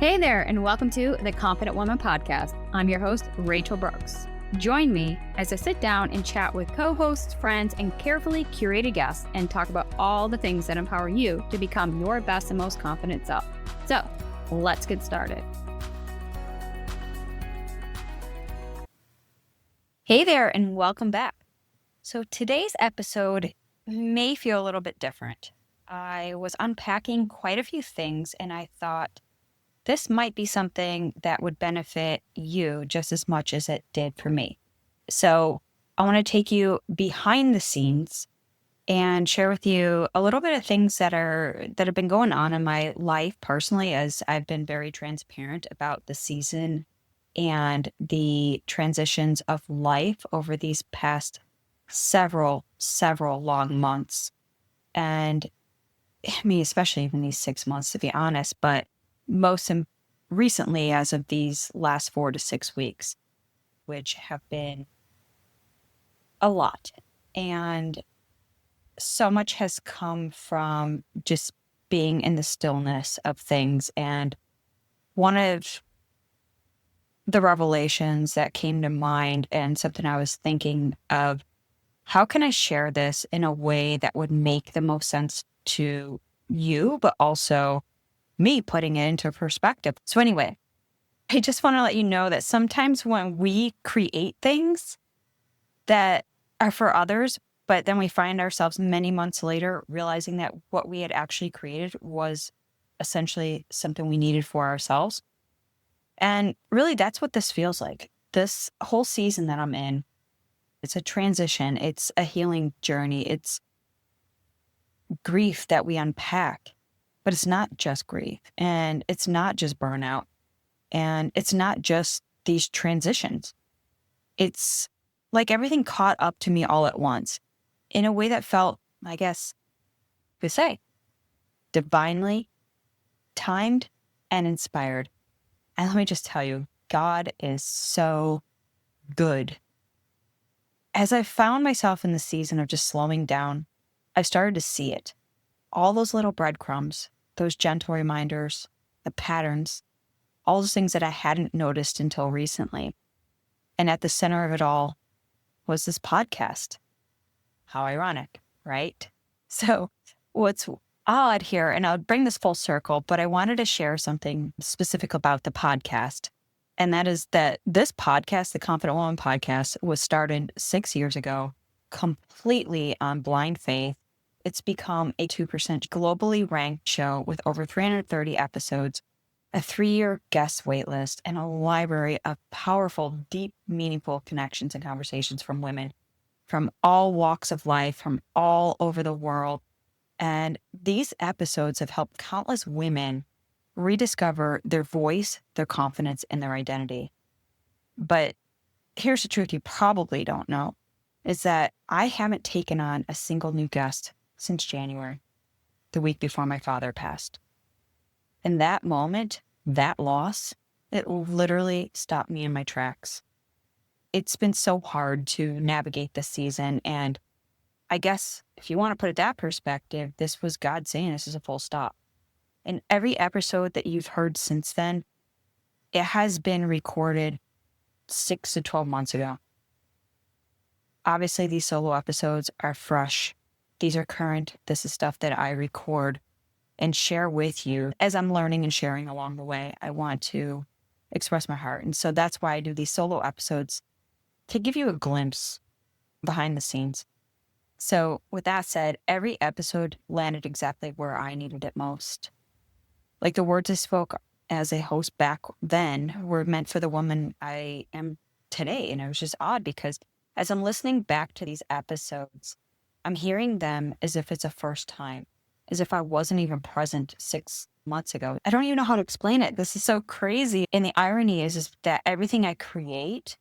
Hey there, and welcome to the Confident Woman Podcast. I'm your host, Rachel Brooks. Join me as I sit down and chat with co-hosts, friends, and carefully curated guests and talk about all the things that empower you to become your best and most confident self. So, let's get started. Hey there, and welcome back. So today's episode may feel a little bit different. I was unpacking quite a few things, and I thought, this might be something that would benefit you just as much as it did for me. So I want to take you behind the scenes and share with you a little bit of things that have been going on in my life personally, as I've been very transparent about the season and the transitions of life over these past several long months. And I mean, especially even these 6 months, to be honest, but recently, as of these last 4 to 6 weeks, which have been a lot. And so much has come from just being in the stillness of things. And one of the revelations that came to mind, and something I was thinking of, how can I share this in a way that would make the most sense to you, but also me putting it into perspective? So anyway, I just want to let you know that sometimes when we create things that are for others, but then we find ourselves many months later realizing that what we had actually created was essentially something we needed for ourselves. And really, that's what this feels like. This whole season that I'm in, it's a transition, it's a healing journey, it's grief that we unpack, but it's not just grief, and it's not just burnout. And it's not just these transitions. It's like everything caught up to me all at once in a way that felt, I guess, to say, divinely timed and inspired. And let me just tell you, God is so good. As I found myself in the season of just slowing down, I started to see it. All those little breadcrumbs, those gentle reminders, the patterns, all those things that I hadn't noticed until recently. And at the center of it all was this podcast. How ironic, right? So what's odd here, and I'll bring this full circle, but I wanted to share something specific about the podcast. And that is that this podcast, the Confident Woman Podcast, was started 6 years ago, completely on blind faith. It's become a 2% globally ranked show with over 330 episodes, a 3-year guest waitlist, and a library of powerful, deep, meaningful connections and conversations from women from all walks of life, from all over the world. And these episodes have helped countless women rediscover their voice, their confidence, and their identity. But here's the truth you probably don't know, is that I haven't taken on a single new guest since January, the week before my father passed. In that moment, that loss, it literally stopped me in my tracks. It's been so hard to navigate this season. And I guess if you want to put it that perspective, this was God saying this is a full stop. And every episode that you've heard since then, it has been recorded 6 to 12 months ago. Obviously, these solo episodes are fresh. These are current. This is stuff that I record and share with you as I'm learning and sharing along the way. I want to express my heart. And so that's why I do these solo episodes, to give you a glimpse behind the scenes. So with that said, every episode landed exactly where I needed it most. Like the words I spoke as a host back then were meant for the woman I am today. And it was just odd because as I'm listening back to these episodes, I'm hearing them as if it's a first time, as if I wasn't even present 6 months ago. I don't even know how to explain it. This is so crazy. And the irony is that everything I create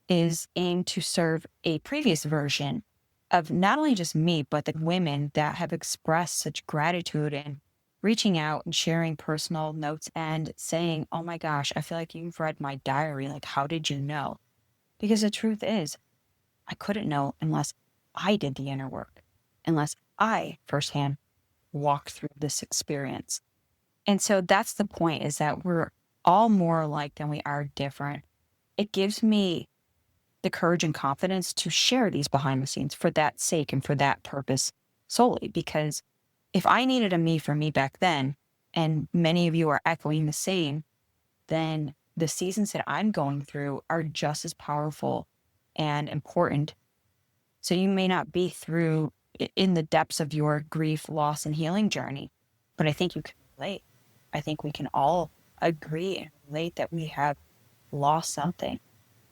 is aimed to serve a previous version of not only just me, but the women that have expressed such gratitude and reaching out and sharing personal notes and saying, oh my gosh, I feel like you've read my diary. Like, how did you know? Because the truth is, I couldn't know unless I did the inner work, unless I firsthand walked through this experience. And so that's the point, is that we're all more alike than we are different. It gives me the courage and confidence to share these behind the scenes for that sake and for that purpose solely. Because if I needed a me for me back then, and many of you are echoing the same, then the seasons that I'm going through are just as powerful and important. So you may not be through in the depths of your grief, loss, and healing journey, but I think you can relate. I think we can all agree and relate that we have lost something.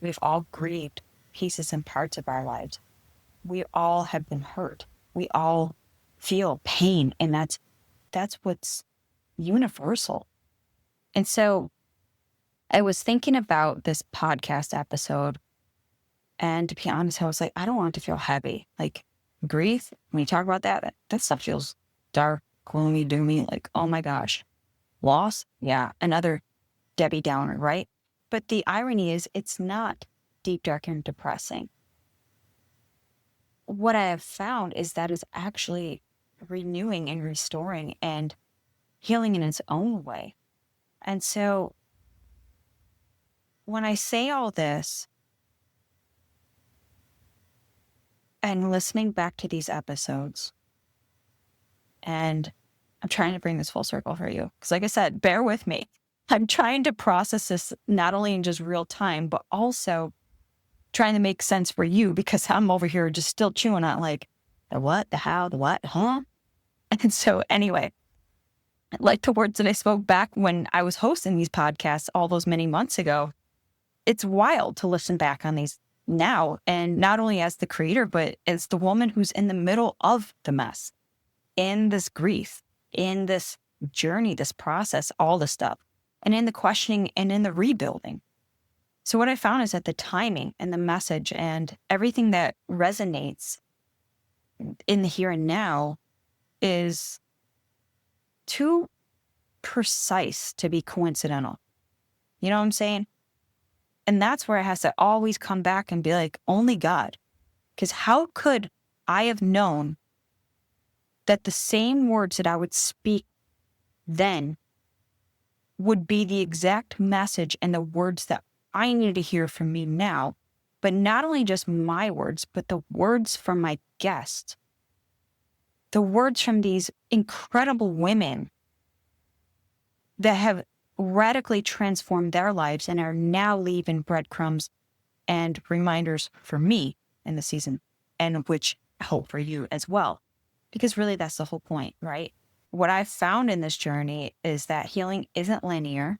We've all grieved pieces and parts of our lives. We all have been hurt. We all feel pain, and that's what's universal. And so I was thinking about this podcast episode, and to be honest, I was like, I don't want it to feel heavy. Like grief, when you talk about that stuff feels dark, gloomy, doomy. Like, oh my gosh, loss, yeah, another Debbie Downer, right? But the irony is, it's not deep, dark, and depressing. What I have found is that is actually renewing and restoring and healing in its own way. And so when I say all this and listening back to these episodes, and I'm trying to bring this full circle for you, because like I said, bear with me. I'm trying to process this not only in just real time, but also trying to make sense for you, because I'm over here just still chewing on like the what, the how, the what, huh? And so anyway, like the words that I spoke back when I was hosting these podcasts all those many months ago, it's wild to listen back on these now. And not only as the creator, but as the woman who's in the middle of the mess, in this grief, in this journey, this process, all the stuff, and in the questioning and in the rebuilding. So what I found is that the timing and the message and everything that resonates in the here and now is too precise to be coincidental. You know what I'm saying? And that's where it has to always come back and be like, only God. Because how could I have known that the same words that I would speak then would be the exact message and the words that I needed to hear from me now? But not only just my words, but the words from my guests, the words from these incredible women that have radically transformed their lives and are now leaving breadcrumbs and reminders for me in the season, and which I hope for you as well. Because really that's the whole point, right? What I've found in this journey is that healing isn't linear,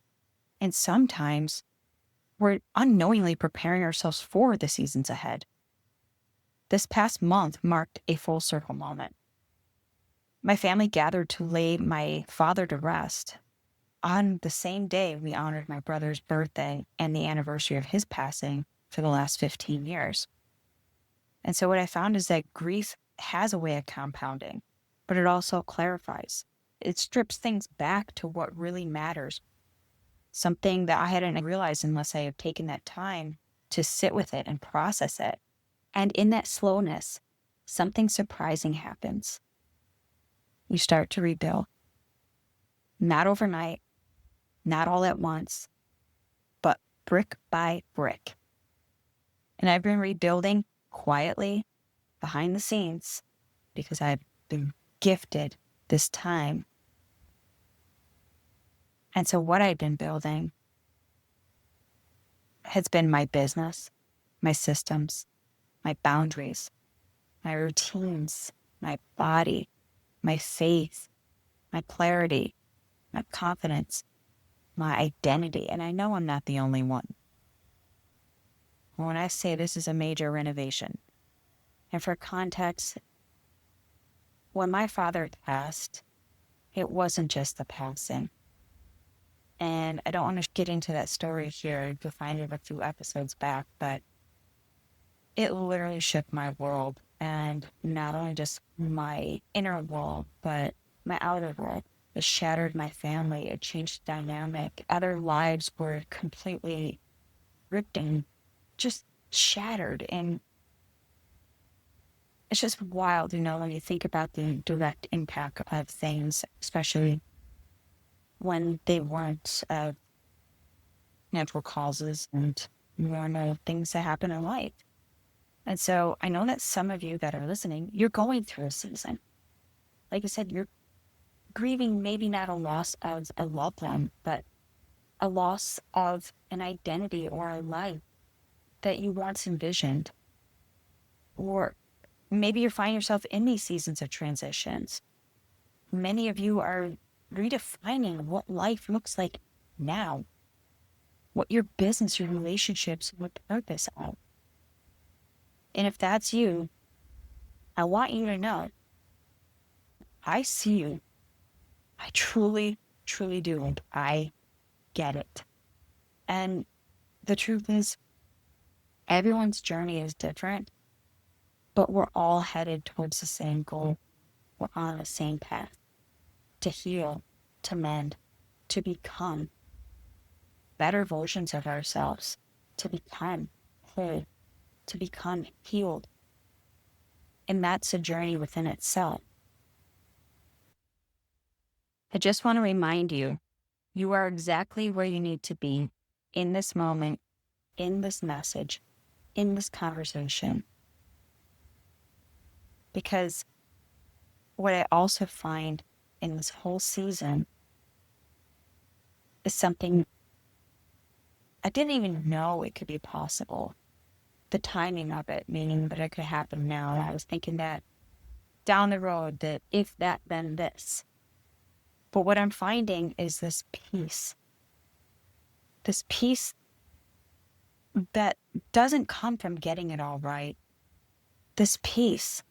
and sometimes we're unknowingly preparing ourselves for the seasons ahead. This past month marked a full circle moment. My family gathered to lay my father to rest. On the same day, we honored my brother's birthday and the anniversary of his passing for the last 15 years. And so what I found is that grief has a way of compounding, but it also clarifies. It strips things back to what really matters, something that I hadn't realized unless I have taken that time to sit with it and process it. And in that slowness, something surprising happens. You start to rebuild. Not overnight, not all at once, but brick by brick. And I've been rebuilding quietly behind the scenes because I've been gifted this time. And so what I've been building has been my business, my systems, my boundaries, my routines, my body, my faith, my clarity, my confidence, my identity. And I know I'm not the only one. When I say this is a major renovation, and for context, when my father passed, it wasn't just the passing. And I don't want to get into that story here. You'll find it a few episodes back, but it literally shook my world. And not only just my inner world, but my outer world. It shattered my family. It changed the dynamic. Other lives were completely ripped and just shattered. And it's just wild, when you think about the direct impact of things, especially when they weren't natural causes and normal things that happen in life. And so I know that some of you that are listening, you're going through a season. Like I said, you're grieving maybe not a loss of a loved one, but a loss of an identity or a life that you once envisioned. Or maybe you're finding yourself in these seasons of transitions. Many of you are redefining what life looks like now, what your business, your relationships, what purpose are. And if that's you, I want you to know I see you. I truly, truly do. And I get it. And the truth is, everyone's journey is different, but we're all headed towards the same goal. We're on the same path to heal, to mend, to become better versions of ourselves, to become whole, to become healed. And that's a journey within itself. I just want to remind you, you are exactly where you need to be in this moment, in this message, in this conversation. Because what I also find in this whole season is something I didn't even know it could be possible. The timing of it, meaning that it could happen now. I was thinking that down the road, that if that, then this. But what I'm finding is this peace that doesn't come from getting it all right. This peace,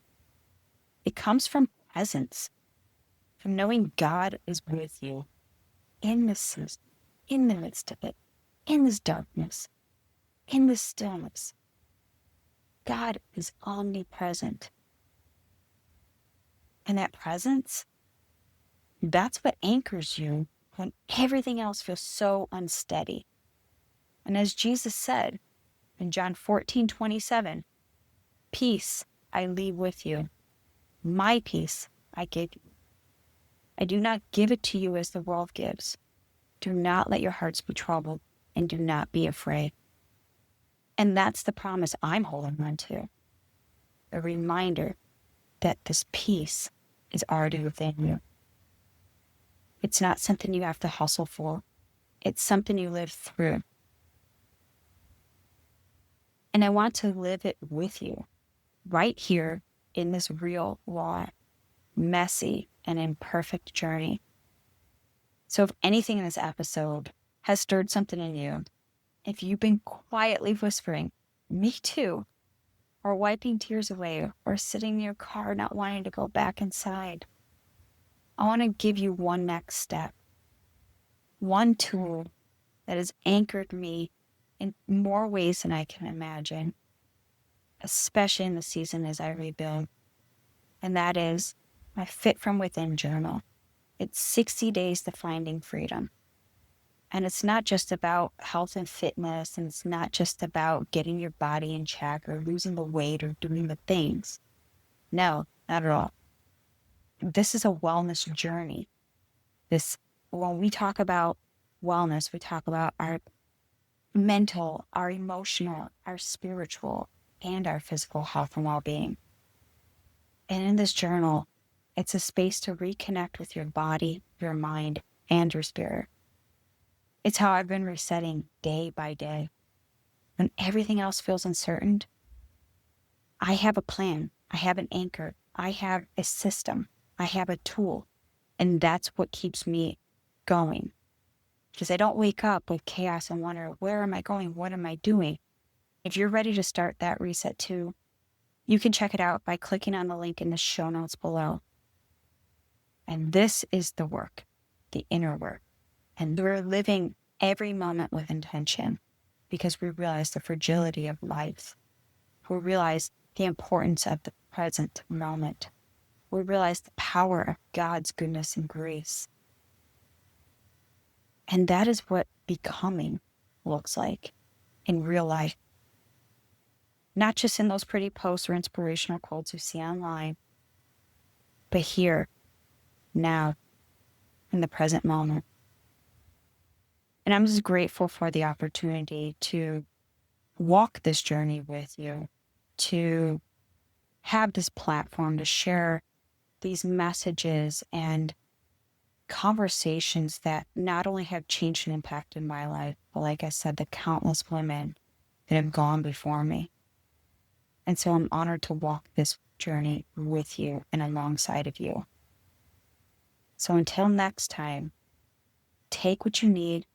it comes from presence, from knowing God is with you in this season, in the midst of it, in this darkness, in this stillness. God is omnipresent. And that presence, that's what anchors you when everything else feels so unsteady. And as Jesus said in John 14:27, peace I leave with you. My peace I give you. I do not give it to you as the world gives. Do not let your hearts be troubled and do not be afraid. And that's the promise I'm holding on to. A reminder that this peace is already within you. It's not something you have to hustle for. It's something you live through. And I want to live it with you right here in this real, raw, messy, and imperfect journey. So if anything in this episode has stirred something in you, if you've been quietly whispering, me too, or wiping tears away, or sitting in your car not wanting to go back inside, I want to give you one next step, one tool that has anchored me in more ways than I can imagine, especially in the season as I rebuild. And that is my Fit From Within journal. It's 60 days to finding freedom. And it's not just about health and fitness, and it's not just about getting your body in check or losing the weight or doing the things. No, not at all. This is a wellness journey. When we talk about wellness, we talk about our mental, our emotional, our spiritual, and our physical health and well-being. And in this journal, it's a space to reconnect with your body, your mind, and your spirit. It's how I've been resetting day by day. When everything else feels uncertain, I have a plan. I have an anchor. I have a system. I have a tool. And that's what keeps me going. Because I don't wake up with chaos and wonder, where am I going? What am I doing? If you're ready to start that reset too, you can check it out by clicking on the link in the show notes below. And this is the work, the inner work. And we're living every moment with intention because we realize the fragility of life. We realize the importance of the present moment. We realize the power of God's goodness and grace. And that is what becoming looks like in real life. Not just in those pretty posts or inspirational quotes you see online, but here, now, in the present moment. And I'm just grateful for the opportunity to walk this journey with you, to have this platform to share these messages and conversations that not only have changed and impacted my life, but like I said, the countless women that have gone before me. And so I'm honored to walk this journey with you and alongside of you. So until next time, take what you need,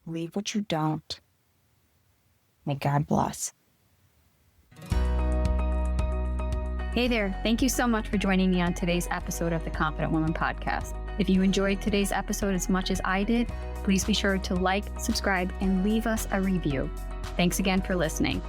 leave what you don't. May God bless. Hey there. Thank you so much for joining me on today's episode of the Confident Woman Podcast. If you enjoyed today's episode as much as I did, please be sure to like, subscribe, and leave us a review. Thanks again for listening.